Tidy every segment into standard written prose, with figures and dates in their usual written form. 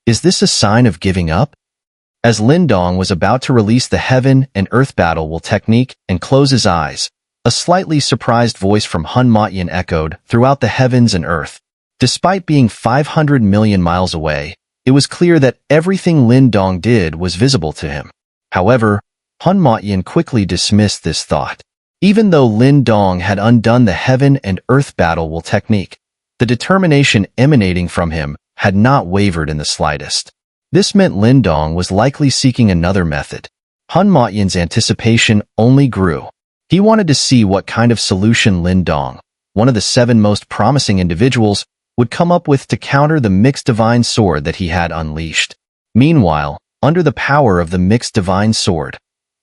Is this a sign of giving up? As Lin Dong was about to release the heaven and earth battle will technique and close his eyes, a slightly surprised voice from Hun Motian echoed throughout the heavens and earth. Despite being 500 million miles away, it was clear that everything Lin Dong did was visible to him. However, Hun Motian quickly dismissed this thought. Even though Lin Dong had undone the heaven and earth battle will technique, the determination emanating from him had not wavered in the slightest. This meant Lin Dong was likely seeking another method. Hun Motian's anticipation only grew. He wanted to see what kind of solution Lin Dong, one of the 7 most promising individuals, would come up with to counter the mixed divine sword that he had unleashed. Meanwhile, under the power of the mixed divine sword,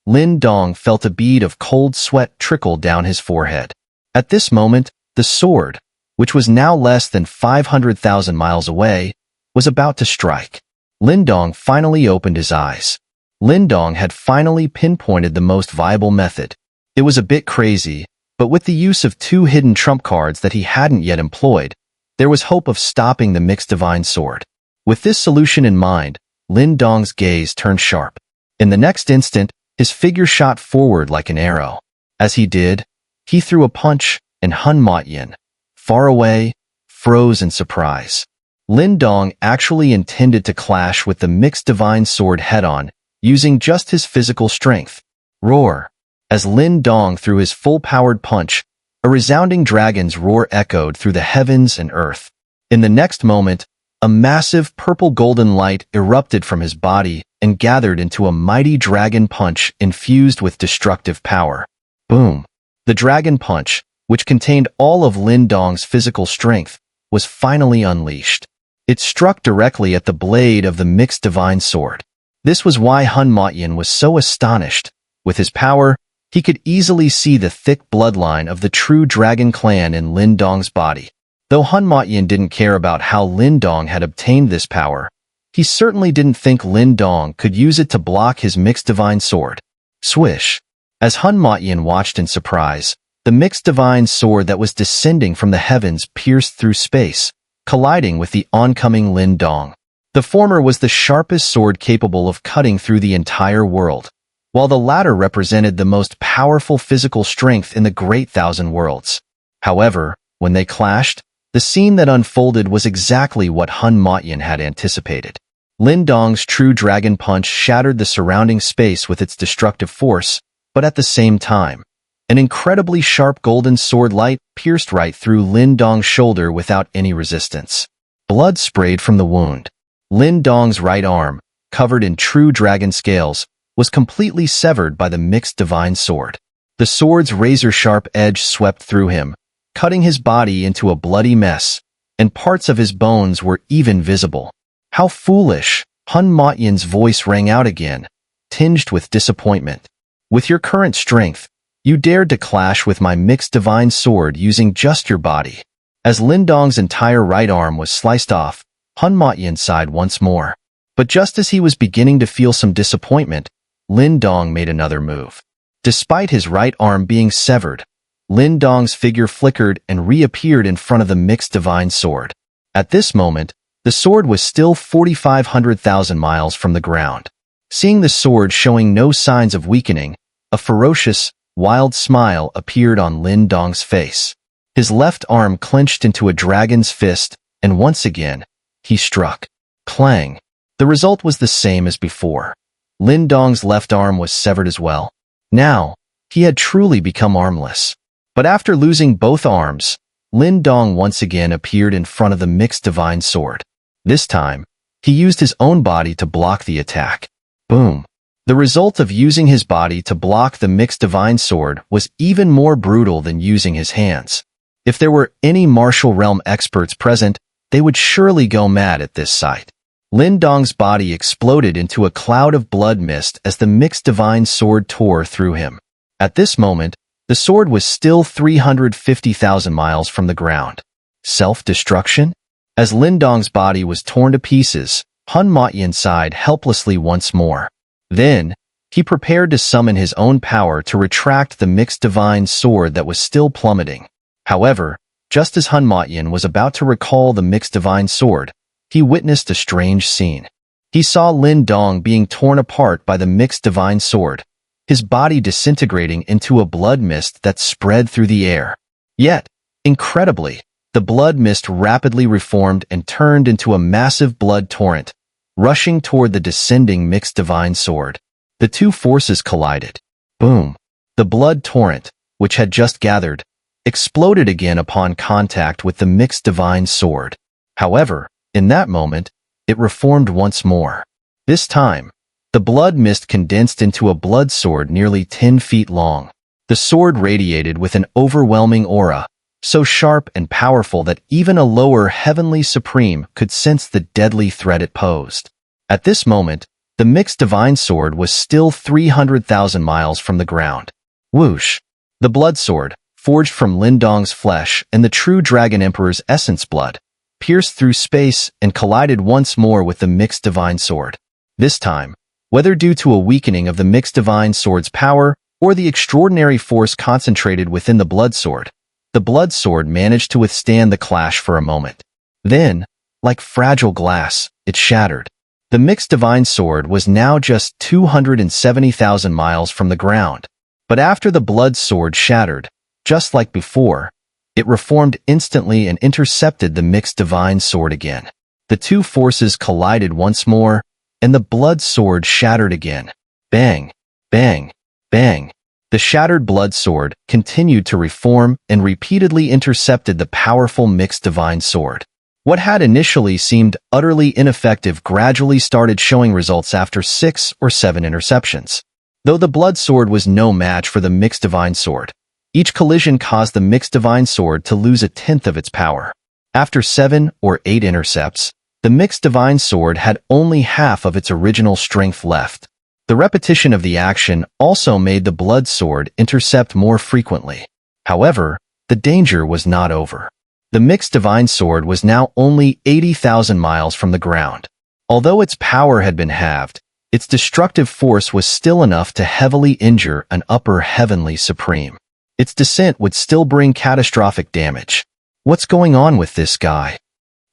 Lin Dong felt a bead of cold sweat trickle down his forehead. At this moment, the sword, which was now less than 500,000 miles away, was about to strike. Lin Dong finally opened his eyes. Lin Dong had finally pinpointed the most viable method. It was a bit crazy, but with the use of 2 hidden trump cards that he hadn't yet employed, there was hope of stopping the mixed divine sword. With this solution in mind, Lin Dong's gaze turned sharp. In the next instant, his figure shot forward like an arrow. As he did, he threw a punch, and Hun Motian, far away, froze in surprise. Lin Dong actually intended to clash with the mixed divine sword head-on, using just his physical strength. Roar! As Lin Dong threw his full-powered punch, a resounding dragon's roar echoed through the heavens and earth. In the next moment, a massive purple-golden light erupted from his body and gathered into a mighty dragon punch infused with destructive power. Boom! The dragon punch, which contained all of Lin Dong's physical strength, was finally unleashed. It struck directly at the blade of the mixed divine sword. This was why Hun Motian was so astonished. With his power, he could easily see the thick bloodline of the true dragon clan in Lin Dong's body. Though Hun Motian didn't care about how Lin Dong had obtained this power, he certainly didn't think Lin Dong could use it to block his mixed divine sword. Swish! As Hun Motian watched in surprise, the mixed divine sword that was descending from the heavens pierced through space, colliding with the oncoming Lin Dong. The former was the sharpest sword capable of cutting through the entire world, while the latter represented the most powerful physical strength in the Great Thousand Worlds. However, when they clashed, the scene that unfolded was exactly what Hun Motian had anticipated. Lin Dong's true dragon punch shattered the surrounding space with its destructive force, but at the same time, an incredibly sharp golden sword light pierced right through Lin Dong's shoulder without any resistance. Blood sprayed from the wound. Lin Dong's right arm, covered in true dragon scales, was completely severed by the mixed divine sword. The sword's razor-sharp edge swept through him, cutting his body into a bloody mess, and parts of his bones were even visible. How foolish! Hun Motian's voice rang out again, tinged with disappointment. With your current strength, you dared to clash with my mixed divine sword using just your body. As Lin Dong's entire right arm was sliced off, Hun Motian sighed once more. But just as he was beginning to feel some disappointment, Lin Dong made another move. Despite his right arm being severed, Lin Dong's figure flickered and reappeared in front of the mixed divine sword. At this moment, the sword was still 4,500,000 miles from the ground. Seeing the sword showing no signs of weakening, a ferocious, wild smile appeared on Lin Dong's face. His left arm clenched into a dragon's fist, and once again, he struck. Clang! The result was the same as before. Lin Dong's left arm was severed as well. Now, he had truly become armless. But after losing both arms, Lin Dong once again appeared in front of the mixed divine sword. This time, he used his own body to block the attack. Boom! The result of using his body to block the mixed divine sword was even more brutal than using his hands. If there were any martial realm experts present, they would surely go mad at this sight. Lin Dong's body exploded into a cloud of blood mist as the mixed divine sword tore through him. At this moment, the sword was still 350,000 miles from the ground. Self-destruction? As Lin Dong's body was torn to pieces, Hun Motian sighed helplessly once more. Then, he prepared to summon his own power to retract the mixed divine sword that was still plummeting. However, just as Hun Motian was about to recall the mixed divine sword, he witnessed a strange scene. He saw Lin Dong being torn apart by the mixed divine sword, his body disintegrating into a blood mist that spread through the air. Yet, incredibly, the blood mist rapidly reformed and turned into a massive blood torrent, rushing toward the descending mixed divine sword. The two forces collided. Boom! The blood torrent, which had just gathered, exploded again upon contact with the mixed divine sword. However, in that moment, it reformed once more. This time, the blood mist condensed into a blood sword nearly 10 feet long. The sword radiated with an overwhelming aura, so sharp and powerful that even a lower heavenly supreme could sense the deadly threat it posed. At this moment, the mixed divine sword was still 300,000 miles from the ground. Whoosh! The blood sword, forged from Lin Dong's flesh and the true Dragon Emperor's essence blood, pierced through space and collided once more with the mixed divine sword. This time, whether due to a weakening of the mixed divine sword's power or the extraordinary force concentrated within the blood sword managed to withstand the clash for a moment. Then, like fragile glass, it shattered. The mixed divine sword was now just 270,000 miles from the ground. But after the blood sword shattered, just like before, it reformed instantly and intercepted the mixed divine sword again. The two forces collided once more, and the blood sword shattered again. Bang! Bang! Bang! The shattered blood sword continued to reform and repeatedly intercepted the powerful mixed divine sword. What had initially seemed utterly ineffective gradually started showing results after 6 or 7 interceptions. Though the blood sword was no match for the mixed divine sword, each collision caused the mixed divine sword to lose 1/10 of its power. After 7 or 8 intercepts, the mixed divine sword had only half of its original strength left. The repetition of the action also made the blood sword intercept more frequently. However, the danger was not over. The mixed divine sword was now only 80,000 miles from the ground. Although its power had been halved, its destructive force was still enough to heavily injure an upper heavenly supreme. Its descent would still bring catastrophic damage. What's going on with this guy?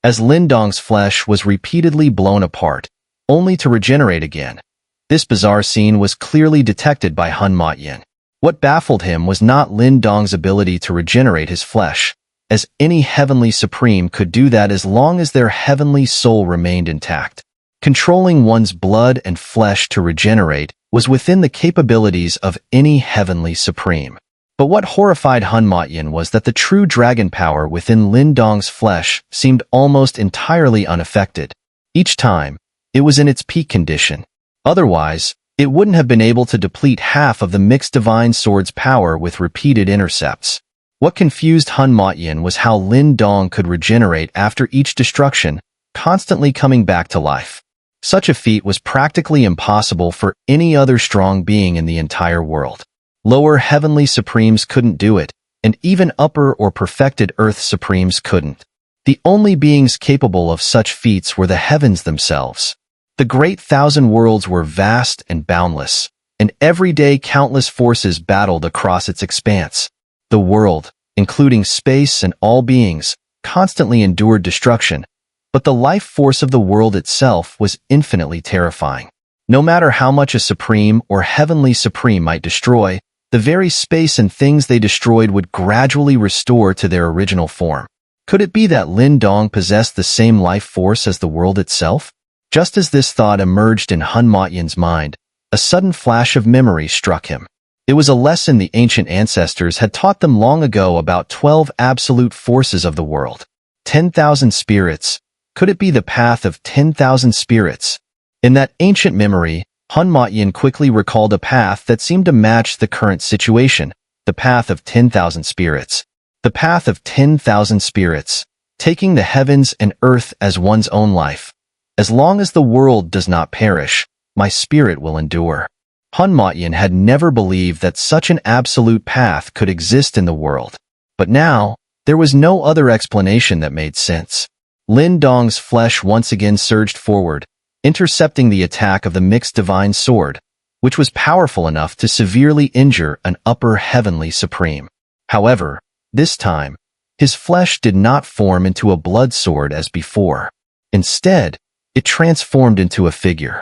As Lin Dong's flesh was repeatedly blown apart, only to regenerate again, this bizarre scene was clearly detected by Hun Motian. What baffled him was not Lin Dong's ability to regenerate his flesh, as any heavenly supreme could do that as long as their heavenly soul remained intact. Controlling one's blood and flesh to regenerate was within the capabilities of any heavenly supreme. But what horrified Hun Motian was that the true dragon power within Lin Dong's flesh seemed almost entirely unaffected. Each time, it was in its peak condition. Otherwise, it wouldn't have been able to deplete half of the mixed divine sword's power with repeated intercepts. What confused Hun Motian was how Lin Dong could regenerate after each destruction, constantly coming back to life. Such a feat was practically impossible for any other strong being in the entire world. Lower heavenly supremes couldn't do it, and even upper or perfected earth supremes couldn't. The only beings capable of such feats were the heavens themselves. The great thousand worlds were vast and boundless, and every day countless forces battled across its expanse. The world, including space and all beings, constantly endured destruction, but the life force of the world itself was infinitely terrifying. No matter how much a supreme or heavenly supreme might destroy, the very space and things they destroyed would gradually restore to their original form. Could it be that Lin Dong possessed the same life force as the world itself? Just as this thought emerged in Hun Motian's mind, a sudden flash of memory struck him. It was a lesson the ancient ancestors had taught them long ago about 12 absolute forces of the world. 10,000 spirits. Could it be the path of 10,000 spirits? In that ancient memory, Hun Motian quickly recalled a path that seemed to match the current situation, the path of 10,000 spirits. The path of 10,000 spirits, taking the heavens and earth as one's own life. As long as the world does not perish, my spirit will endure. Hun Motian had never believed that such an absolute path could exist in the world. But now, there was no other explanation that made sense. Lin Dong's flesh once again surged forward, intercepting the attack of the mixed divine sword, which was powerful enough to severely injure an upper heavenly supreme. However, this time, his flesh did not form into a blood sword as before. Instead, it transformed into a figure.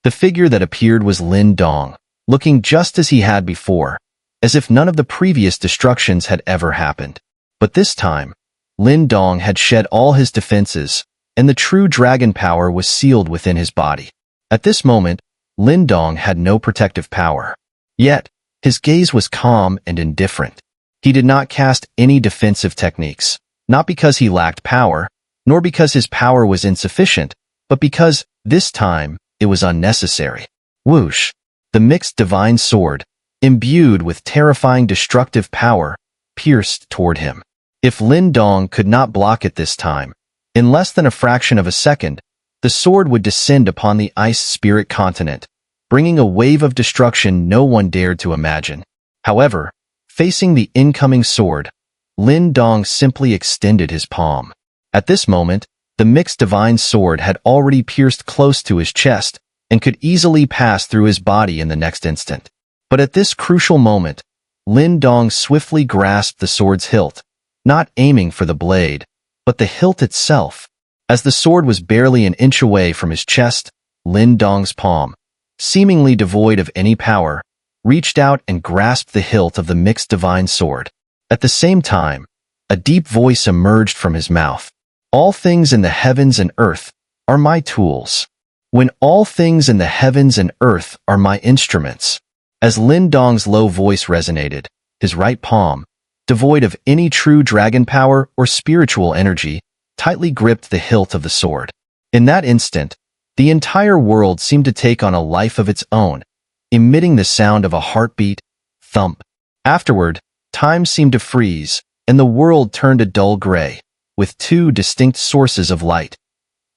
The figure that appeared was Lin Dong, looking just as he had before, as if none of the previous destructions had ever happened. But this time, Lin Dong had shed all his defenses, and the true dragon power was sealed within his body. At this moment, Lin Dong had no protective power. Yet, his gaze was calm and indifferent. He did not cast any defensive techniques, not because he lacked power, nor because his power was insufficient, but because, this time, it was unnecessary. Whoosh! The mixed divine sword, imbued with terrifying destructive power, pierced toward him. If Lin Dong could not block it this time, in less than a fraction of a second, the sword would descend upon the ice spirit continent, bringing a wave of destruction no one dared to imagine. However, facing the incoming sword, Lin Dong simply extended his palm. At this moment, the mixed divine sword had already pierced close to his chest and could easily pass through his body in the next instant. But at this crucial moment, Lin Dong swiftly grasped the sword's hilt, not aiming for the blade, but the hilt itself. As the sword was barely an inch away from his chest, Lin Dong's palm, seemingly devoid of any power, reached out and grasped the hilt of the mixed divine sword. At the same time, a deep voice emerged from his mouth. All things in the heavens and earth are my tools. When all things in the heavens and earth are my instruments. As Lin Dong's low voice resonated, his right palm, devoid of any true dragon power or spiritual energy, tightly gripped the hilt of the sword. In that instant, the entire world seemed to take on a life of its own, emitting the sound of a heartbeat, thump. Afterward, time seemed to freeze, and the world turned a dull gray, with two distinct sources of light.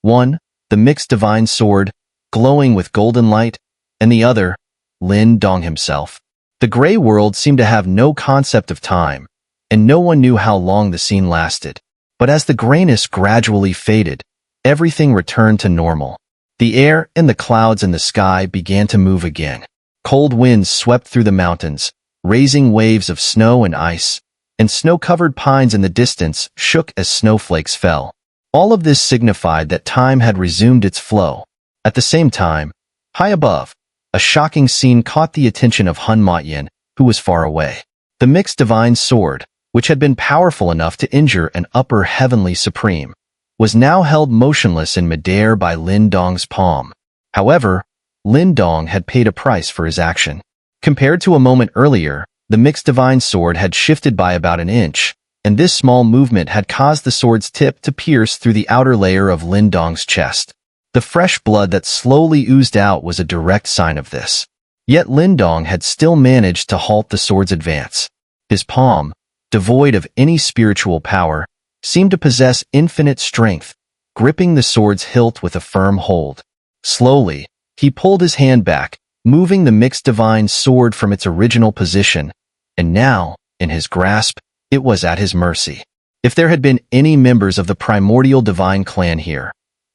One, the mixed divine sword, glowing with golden light, and the other, Lin Dong himself. The gray world seemed to have no concept of time, and no one knew how long the scene lasted. But as the grayness gradually faded, everything returned to normal. The air and the clouds in the sky began to move again. Cold winds swept through the mountains, raising waves of snow and ice, and snow-covered pines in the distance shook as snowflakes fell. All of this signified that time had resumed its flow. At the same time, high above, a shocking scene caught the attention of Hun Motian, who was far away. The mixed divine sword, which had been powerful enough to injure an upper heavenly supreme, was now held motionless in midair by Lin Dong's palm. However, Lin Dong had paid a price for his action. Compared to a moment earlier, the mixed divine sword had shifted by about an inch, and this small movement had caused the sword's tip to pierce through the outer layer of Lin Dong's chest. The fresh blood that slowly oozed out was a direct sign of this. Yet Lin Dong had still managed to halt the sword's advance. His palm, devoid of any spiritual power, seemed to possess infinite strength, gripping the sword's hilt with a firm hold. Slowly, he pulled his hand back, moving the mixed divine sword from its original position, and now, in his grasp, it was at his mercy. If there had been any members of the primordial divine clan here,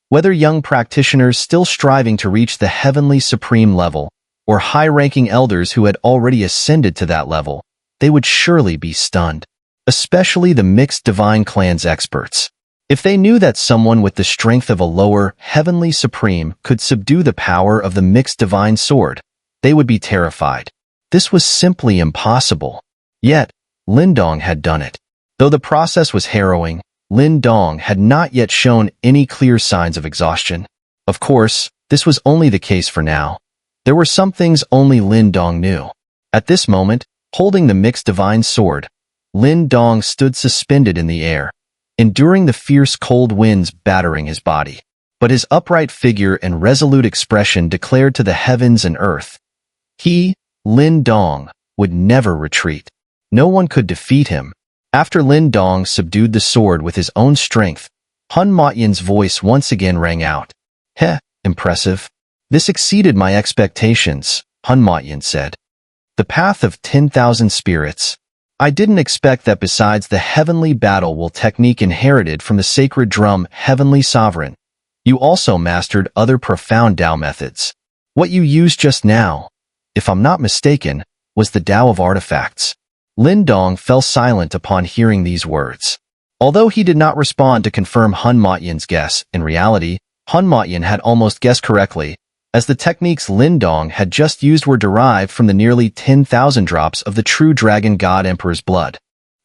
whether young practitioners still striving to reach the heavenly supreme level, or high-ranking elders who had already ascended to that level, they would surely be stunned. Especially the mixed divine clan's experts. If they knew that someone with the strength of a lower, heavenly supreme could subdue the power of the mixed divine sword, they would be terrified. This was simply impossible. Yet, Lin Dong had done it. Though the process was harrowing, Lin Dong had not yet shown any clear signs of exhaustion. Of course, this was only the case for now. There were some things only Lin Dong knew. At this moment, holding the mixed divine sword, Lin Dong stood suspended in the air, enduring the fierce cold winds battering his body. But his upright figure and resolute expression declared to the heavens and earth, he, Lin Dong, would never retreat. No one could defeat him. After Lin Dong subdued the sword with his own strength, Hun Motian's voice once again rang out. Heh, impressive. This exceeded my expectations, Hun Motian said. The path of 10,000 spirits. I didn't expect that besides the heavenly battle will technique inherited from the sacred drum Heavenly Sovereign, you also mastered other profound Tao methods. What you used just now, if I'm not mistaken, was the Tao of artifacts. Lin Dong fell silent upon hearing these words. Although he did not respond to confirm Hun Motian's guess, in reality, Hun Motian had almost guessed correctly, as the techniques Lindong had just used were derived from the nearly 10,000 drops of the true Dragon God Emperor's blood.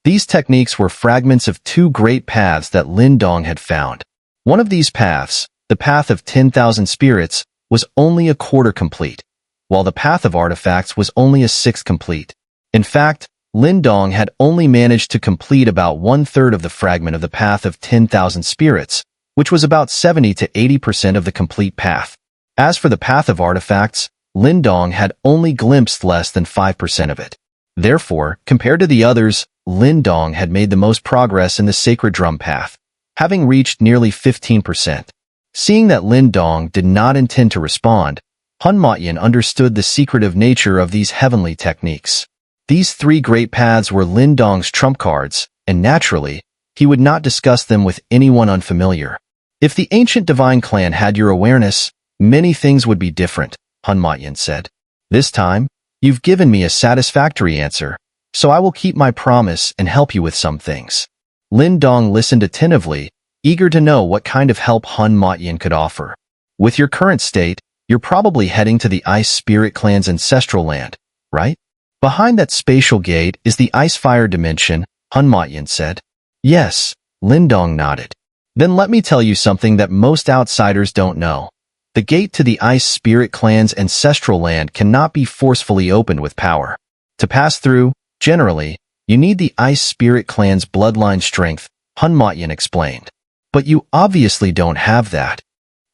These techniques were fragments of two great paths that Lindong had found. One of these paths, the path of 10,000 spirits, was only a quarter complete, while the path of artifacts was only a sixth complete. In fact, Lindong had only managed to complete about one-third of the fragment of the path of 10,000 spirits, which was about 70 to 80% of the complete path. As for the path of artifacts, Lindong had only glimpsed less than 5% of it. Therefore, compared to the others, Lindong had made the most progress in the sacred drum path, having reached nearly 15%. Seeing that Lindong did not intend to respond, Hun Motian understood the secretive nature of these heavenly techniques. These three great paths were Lindong's trump cards, and naturally, he would not discuss them with anyone unfamiliar. If the ancient divine clan had your awareness, many things would be different, Hun Motian said. This time, you've given me a satisfactory answer, so I will keep my promise and help you with some things. Lindong listened attentively, eager to know what kind of help Hun Motian could offer. With your current state, you're probably heading to the Ice Spirit Clan's ancestral land, right? Behind that spatial gate is the Ice-Fire dimension, Hun Motian said. Yes, Lindong nodded. Then let me tell you something that most outsiders don't know. The gate to the Ice Spirit Clan's ancestral land cannot be forcefully opened with power. To pass through, generally, you need the Ice Spirit Clan's bloodline strength, Hun Motian explained. But you obviously don't have that.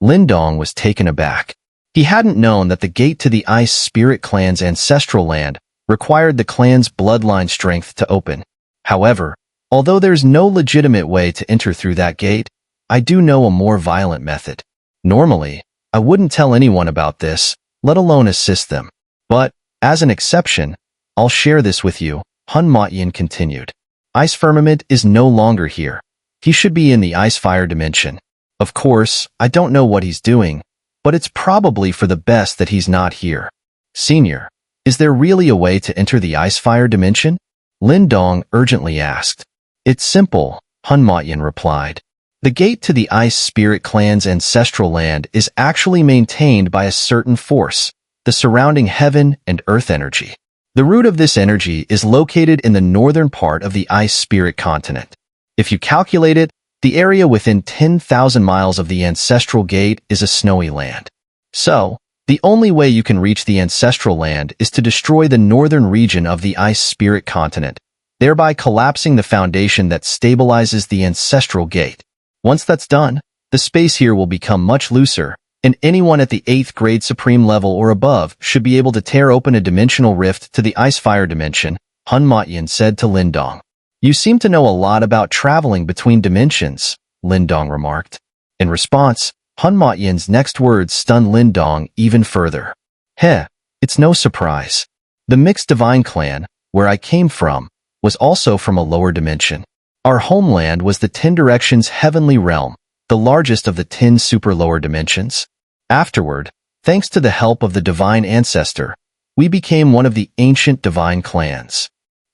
Lindong was taken aback. He hadn't known that the gate to the Ice Spirit Clan's ancestral land required the clan's bloodline strength to open. However, although there's no legitimate way to enter through that gate, I do know a more violent method. Normally, I wouldn't tell anyone about this, let alone assist them. But, as an exception, I'll share this with you, Hun Motian continued. Ice Firmament is no longer here. He should be in the Ice-Fire dimension. Of course, I don't know what he's doing, but it's probably for the best that he's not here. Senior, is there really a way to enter the Ice-Fire dimension? Lindong urgently asked. It's simple, Hun Motian replied. The gate to the Ice Spirit Clan's ancestral land is actually maintained by a certain force, the surrounding heaven and earth energy. The root of this energy is located in the northern part of the Ice Spirit continent. If you calculate it, the area within 10,000 miles of the ancestral gate is a snowy land. So, the only way you can reach the ancestral land is to destroy the northern region of the Ice Spirit continent, thereby collapsing the foundation that stabilizes the ancestral gate. Once that's done, the space here will become much looser, and anyone at the 8th grade supreme level or above should be able to tear open a dimensional rift to the Ice-Fire dimension, Hun Motian said to Lindong. You seem to know a lot about traveling between dimensions, Lindong remarked. In response, Hun Motian's next words stunned Lindong even further. Heh, it's no surprise. The Mixed Divine Clan, where I came from, was also from a lower dimension. Our homeland was the 10 Directions Heavenly Realm, the largest of the 10 super lower dimensions. Afterward, thanks to the help of the Divine Ancestor, we became one of the ancient divine clans.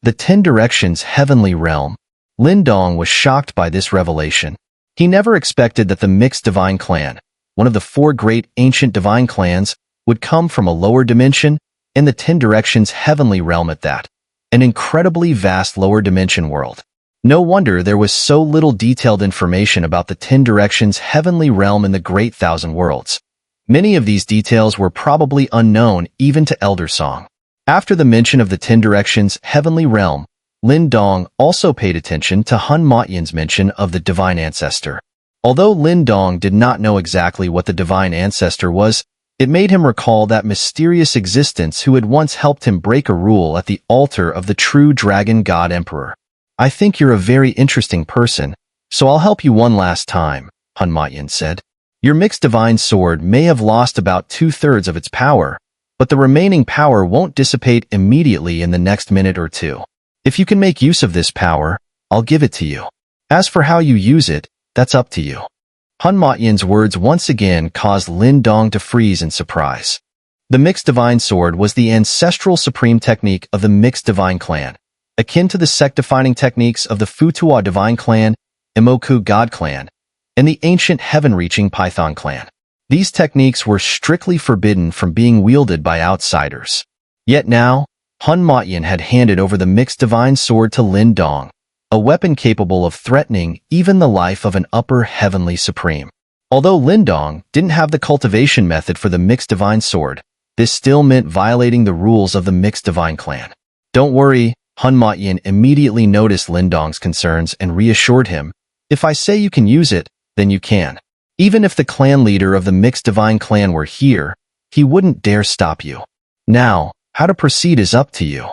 The 10 Directions Heavenly Realm. Lindong was shocked by this revelation. He never expected that the Mixed Divine Clan, one of the 4 great ancient divine clans, would come from a lower dimension, and the 10 Directions Heavenly Realm at that. An incredibly vast lower dimension world. No wonder there was so little detailed information about the 10 Directions Heavenly Realm in the Great Thousand Worlds. Many of these details were probably unknown even to Elder Song. After the mention of the 10 Directions Heavenly Realm, Lindong also paid attention to Hun Motian's mention of the Divine Ancestor. Although Lindong did not know exactly what the Divine Ancestor was, it made him recall that mysterious existence who had once helped him break a rule at the altar of the true Dragon God Emperor. I think you're a very interesting person, so I'll help you one last time, Hun Motian said. Your Mixed Divine Sword may have lost about 2/3 of its power, but the remaining power won't dissipate immediately in the next minute or two. If you can make use of this power, I'll give it to you. As for how you use it, that's up to you. Hun Motian's words once again caused Lindong to freeze in surprise. The Mixed Divine Sword was the ancestral supreme technique of the Mixed Divine Clan. Akin to the sect-defining techniques of the Futua Divine Clan, Imoku God Clan, and the ancient heaven-reaching Python Clan. These techniques were strictly forbidden from being wielded by outsiders. Yet now, Hun Motian had handed over the mixed divine sword to Lin Dong, a weapon capable of threatening even the life of an upper heavenly supreme. Although Lin Dong didn't have the cultivation method for the mixed divine sword, this still meant violating the rules of the mixed divine clan. Don't worry, Hun Motian immediately noticed Lin Dong's concerns and reassured him, if I say you can use it, then you can. Even if the clan leader of the mixed divine clan were here, he wouldn't dare stop you. Now, how to proceed is up to you.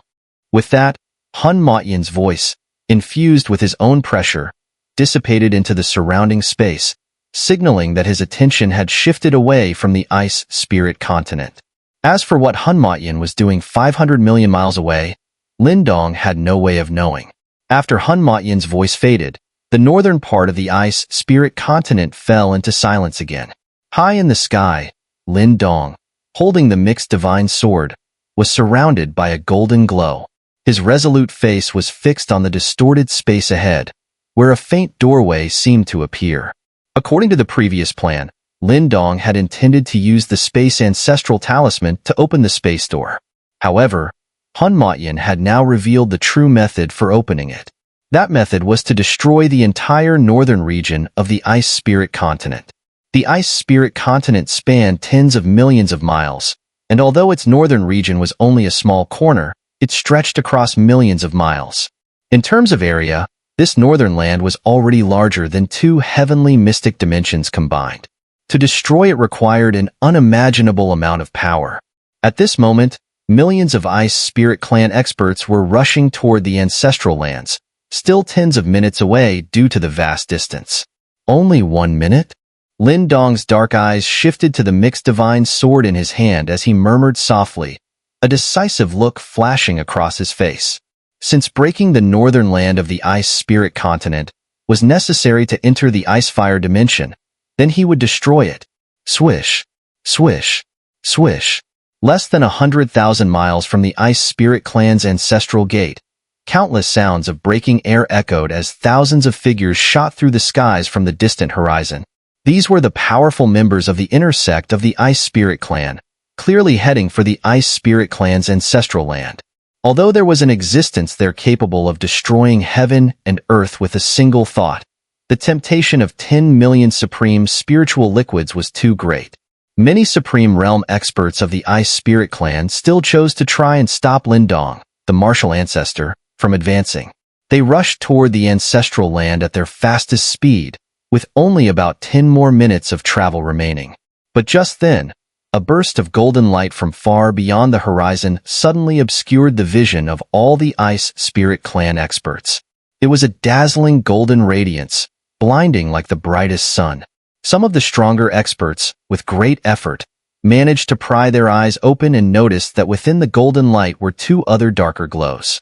With that, Hun Motian's voice, infused with his own pressure, dissipated into the surrounding space, signaling that his attention had shifted away from the ice spirit continent. As for what Hun Motian was doing 500 million miles away, Lin Dong had no way of knowing. After Hun Motian's voice faded, the northern part of the ice spirit continent fell into silence again. High in the sky, Lin Dong, holding the mixed divine sword, was surrounded by a golden glow. His resolute face was fixed on the distorted space ahead, where a faint doorway seemed to appear. According to the previous plan, Lin Dong had intended to use the space ancestral talisman to open the space door. However, Hun Motian had now revealed the true method for opening it. That method was to destroy the entire northern region of the ice spirit continent. The ice spirit continent spanned tens of millions of miles, and although its northern region was only a small corner, it stretched across millions of miles. In terms of area, this northern land was already larger than two heavenly mystic dimensions combined. To destroy it required an unimaginable amount of power. At this moment, millions of Ice Spirit Clan experts were rushing toward the ancestral lands, still tens of minutes away due to the vast distance. Only 1 minute? Lin Dong's dark eyes shifted to the mixed divine sword in his hand as he murmured softly, a decisive look flashing across his face. Since breaking the northern land of the Ice Spirit continent was necessary to enter the Ice-Fire dimension, then he would destroy it. Swish, swish, swish. Less than 100,000 miles from the Ice Spirit Clan's ancestral gate, countless sounds of breaking air echoed as thousands of figures shot through the skies from the distant horizon. These were the powerful members of the inner sect of the Ice Spirit Clan, clearly heading for the Ice Spirit Clan's ancestral land. Although there was an existence there capable of destroying heaven and earth with a single thought, the temptation of 10 million supreme spiritual liquids was too great. Many Supreme Realm experts of the Ice Spirit Clan still chose to try and stop Lin Dong, the martial ancestor, from advancing. They rushed toward the ancestral land at their fastest speed, with only about 10 more minutes of travel remaining. But just then, a burst of golden light from far beyond the horizon suddenly obscured the vision of all the Ice Spirit Clan experts. It was a dazzling golden radiance, blinding like the brightest sun. Some of the stronger experts, with great effort, managed to pry their eyes open and noticed that within the golden light were two other darker glows.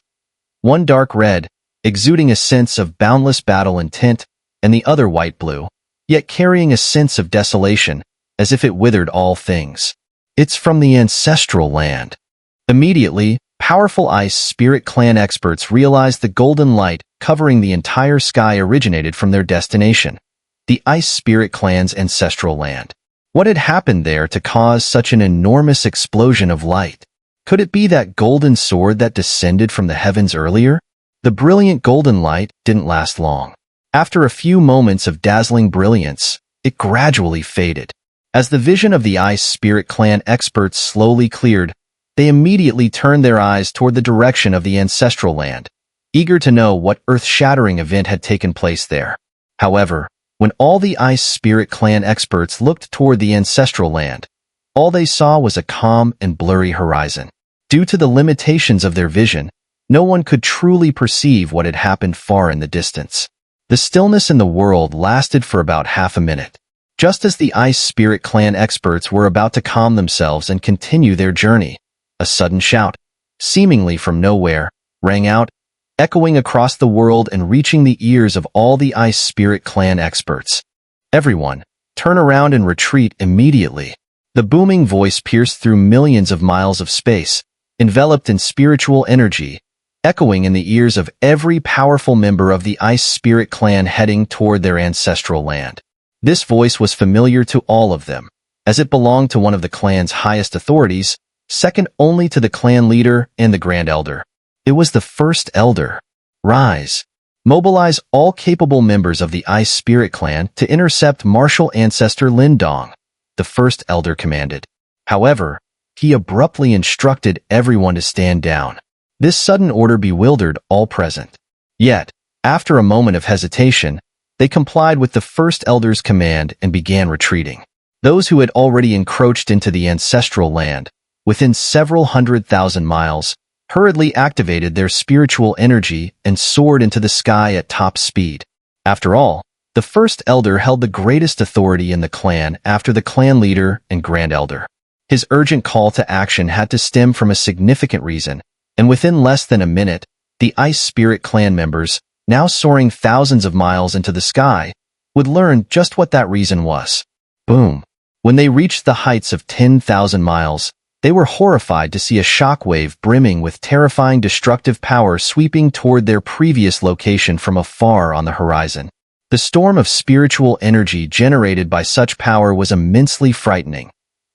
One dark red, exuding a sense of boundless battle intent, and the other white-blue, yet carrying a sense of desolation, as if it withered all things. It's from the ancestral land. Immediately, powerful Ice Spirit Clan experts realized the golden light covering the entire sky originated from their destination, the Ice Spirit Clan's ancestral land. What had happened there to cause such an enormous explosion of light? Could it be that golden sword that descended from the heavens earlier? The brilliant golden light didn't last long. After a few moments of dazzling brilliance, it gradually faded. As the vision of the Ice Spirit Clan experts slowly cleared, they immediately turned their eyes toward the direction of the ancestral land, eager to know what earth-shattering event had taken place there. However, when all the Ice Spirit Clan experts looked toward the ancestral land, all they saw was a calm and blurry horizon. Due to the limitations of their vision, no one could truly perceive what had happened far in the distance. The stillness in the world lasted for about half a minute. Just as the Ice Spirit Clan experts were about to calm themselves and continue their journey, a sudden shout, seemingly from nowhere, rang out, echoing across the world and reaching the ears of all the Ice Spirit Clan experts. Everyone, turn around and retreat immediately. The booming voice pierced through millions of miles of space, enveloped in spiritual energy, echoing in the ears of every powerful member of the Ice Spirit clan heading toward their ancestral land. This voice was familiar to all of them, as it belonged to one of the clan's highest authorities, second only to the clan leader and the Grand Elder. It was the First Elder. Rise. Mobilize all capable members of the Ice Spirit clan to intercept martial ancestor Lindong, the First Elder commanded. However, he abruptly instructed everyone to stand down. This sudden order bewildered all present. Yet, after a moment of hesitation, they complied with the First Elder's command and began retreating. Those who had already encroached into the ancestral land, within several 100,000 miles, hurriedly activated their spiritual energy and soared into the sky at top speed. After all, the First Elder held the greatest authority in the clan after the clan leader and Grand Elder. His urgent call to action had to stem from a significant reason, and within less than a minute, the Ice Spirit clan members, now soaring thousands of miles into the sky, would learn just what that reason was. Boom. When they reached the heights of 10,000 miles, they were horrified to see a shockwave brimming with terrifying destructive power sweeping toward their previous location from afar on the horizon. The storm of spiritual energy generated by such power was immensely frightening.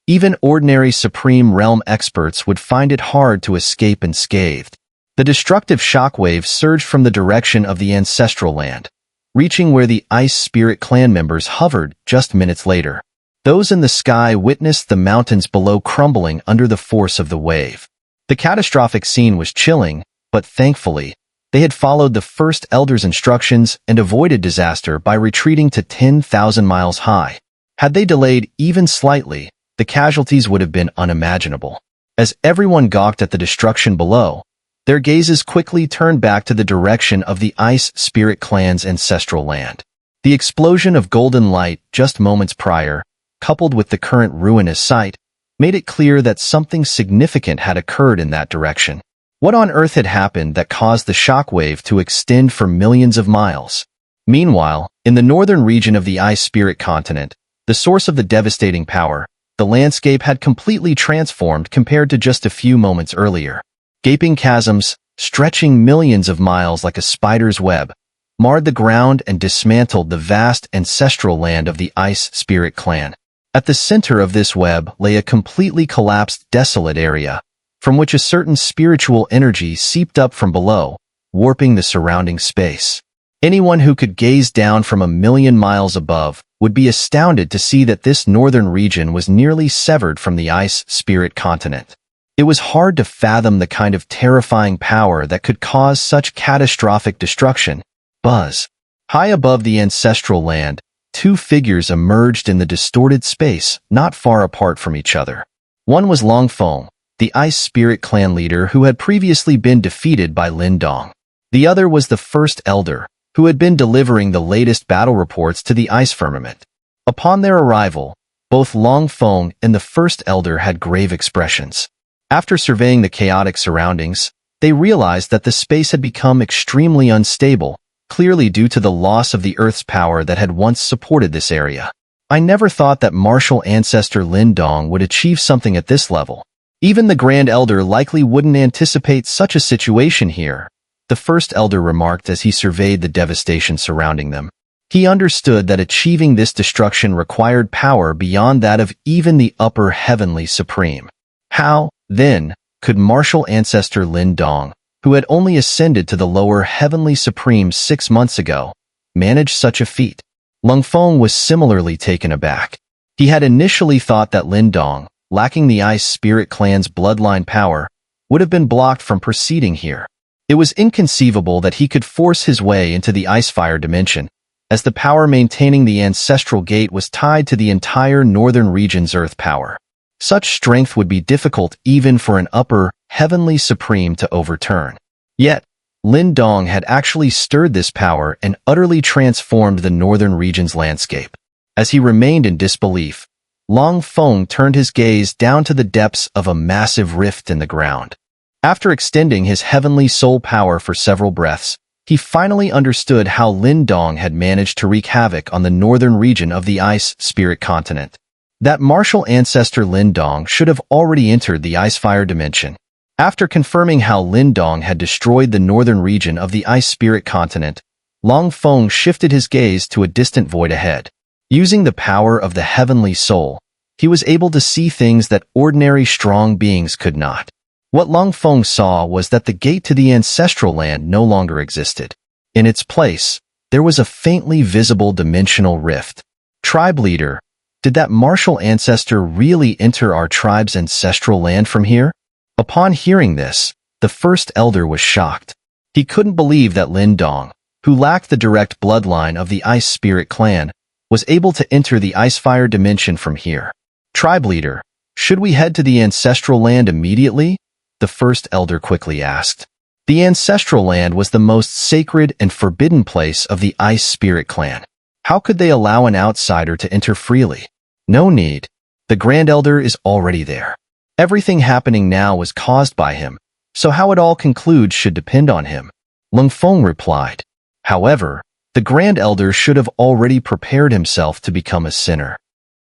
Even ordinary Supreme Realm experts would find it hard to escape unscathed. The destructive shockwave surged from the direction of the ancestral land, reaching where the Ice Spirit clan members hovered just minutes later. Those in the sky witnessed the mountains below crumbling under the force of the wave. The catastrophic scene was chilling, but thankfully, they had followed the First Elder's instructions and avoided disaster by retreating to 10,000 miles high. Had they delayed even slightly, the casualties would have been unimaginable. As everyone gawked at the destruction below, their gazes quickly turned back to the direction of the Ice Spirit clan's ancestral land. The explosion of golden light just moments prior, coupled with the current ruinous sight, made it clear that something significant had occurred in that direction. What on earth had happened that caused the shockwave to extend for millions of miles? Meanwhile, in the northern region of the Ice Spirit continent, the source of the devastating power, the landscape had completely transformed compared to just a few moments earlier. Gaping chasms, stretching millions of miles like a spider's web, marred the ground and dismantled the vast ancestral land of the Ice Spirit clan. At the center of this web lay a completely collapsed, desolate area, from which a certain spiritual energy seeped up from below, warping the surrounding space. Anyone who could gaze down from 1,000,000 miles above would be astounded to see that this northern region was nearly severed from the Ice Spirit continent. It was hard to fathom the kind of terrifying power that could cause such catastrophic destruction. Buzz. High above the ancestral land, two figures emerged in the distorted space not far apart from each other. One was Longfeng, the Ice Spirit clan leader who had previously been defeated by Lindong. The other was the First Elder, who had been delivering the latest battle reports to the Ice Firmament. Upon their arrival, both Longfeng and the First Elder had grave expressions. After surveying the chaotic surroundings, they realized that the space had become extremely unstable, clearly due to the loss of the Earth's power that had once supported this area. I never thought that martial ancestor Lindong would achieve something at this level. Even the Grand Elder likely wouldn't anticipate such a situation here, the First Elder remarked as he surveyed the devastation surrounding them. He understood that achieving this destruction required power beyond that of even the upper heavenly supreme. How, then, could martial ancestor Lindong, who had only ascended to the lower heavenly supreme 6 months ago, manage such a feat? Longfeng was similarly taken aback. He had initially thought that Lindong, lacking the Ice Spirit clan's bloodline power, would have been blocked from proceeding here. It was inconceivable that he could force his way into the Icefire dimension, as the power maintaining the ancestral gate was tied to the entire northern region's earth power. Such strength would be difficult even for an upper, heavenly supreme to overturn. Yet, Lindong had actually stirred this power and utterly transformed the northern region's landscape. As he remained in disbelief, Longfeng turned his gaze down to the depths of a massive rift in the ground. After extending his heavenly soul power for several breaths, he finally understood how Lindong had managed to wreak havoc on the northern region of the Ice Spirit continent. That martial ancestor Lindong should have already entered the Icefire dimension. After confirming how Lindong had destroyed the northern region of the Ice Spirit continent, Long Feng shifted his gaze to a distant void ahead. Using the power of the heavenly soul, he was able to see things that ordinary strong beings could not. What Long Feng saw was that the gate to the ancestral land no longer existed. In its place, there was a faintly visible dimensional rift. Tribe leader, did that martial ancestor really enter our tribe's ancestral land from here? Upon hearing this, the first elder was shocked. He couldn't believe that Lindong, who lacked the direct bloodline of the Ice Spirit clan, was able to enter the Icefire dimension from here. Tribe leader, should we head to the ancestral land immediately? The first elder quickly asked. The ancestral land was the most sacred and forbidden place of the Ice Spirit clan. How could they allow an outsider to enter freely? No need. The Grand Elder is already there. Everything happening now was caused by him, so how it all concludes should depend on him. Long Feng replied. However, the Grand Elder should have already prepared himself to become a sinner.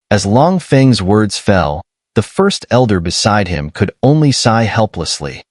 As Long Feng's words fell, the first elder beside him could only sigh helplessly.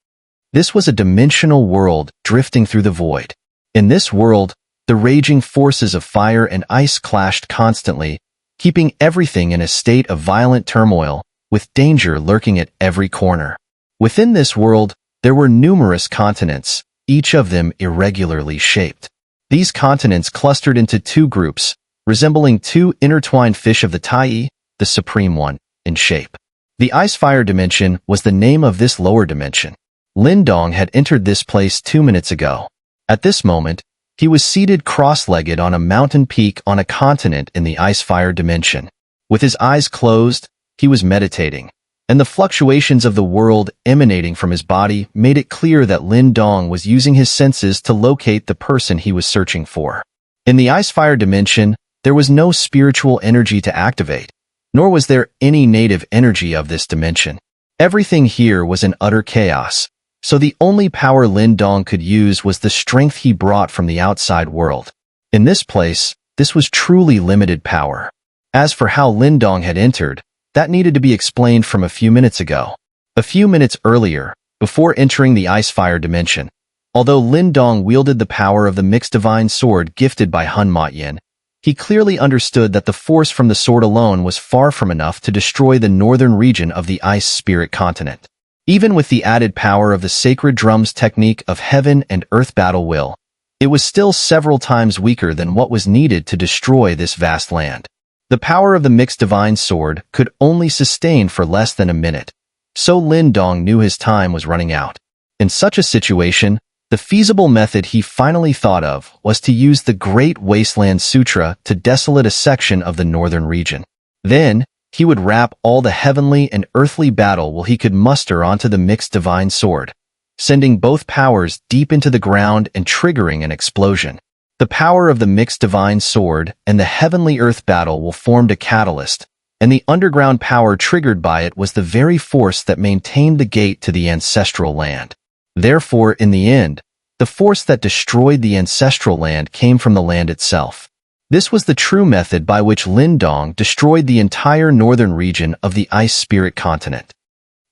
This was a dimensional world drifting through the void. In this world, the raging forces of fire and ice clashed constantly, keeping everything in a state of violent turmoil, with danger lurking at every corner. Within this world, there were numerous continents, each of them irregularly shaped. These continents clustered into two groups, resembling two intertwined fish of the Tai, the supreme one, in shape. The Icefire dimension was the name of this lower dimension. Lindong had entered this place 2 minutes ago. At this moment, he was seated cross-legged on a mountain peak on a continent in the Icefire dimension. With his eyes closed, he was meditating, and the fluctuations of the world emanating from his body made it clear that Lindong was using his senses to locate the person he was searching for. In the Icefire dimension, there was no spiritual energy to activate, nor was there any native energy of this dimension. Everything here was in utter chaos, so the only power Lindong could use was the strength he brought from the outside world. In this place, this was truly limited power. As for how Lindong had entered, that needed to be explained from a few minutes ago. A few minutes earlier, before entering the Icefire dimension, although Lindong wielded the power of the mixed divine sword gifted by Hun Motian, he clearly understood that the force from the sword alone was far from enough to destroy the northern region of the Ice Spirit continent. Even with the added power of the sacred drums technique of heaven and earth battle will, it was still several times weaker than what was needed to destroy this vast land. The power of the mixed divine sword could only sustain for less than a minute, so Lindong knew his time was running out. In such a situation, the feasible method he finally thought of was to use the Great Wasteland Sutra to desolate a section of the northern region. Then, he would wrap all the heavenly and earthly battle will he could muster onto the mixed divine sword, sending both powers deep into the ground and triggering an explosion. The power of the mixed divine sword and the heavenly earth battle will formed a catalyst, and the underground power triggered by it was the very force that maintained the gate to the ancestral land. Therefore, in the end, the force that destroyed the ancestral land came from the land itself. This was the true method by which Lindong destroyed the entire northern region of the Ice Spirit continent.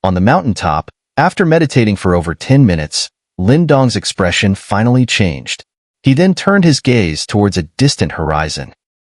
On the mountaintop, after meditating for over 10 minutes, Lindong's expression finally changed. He then turned his gaze towards a distant horizon.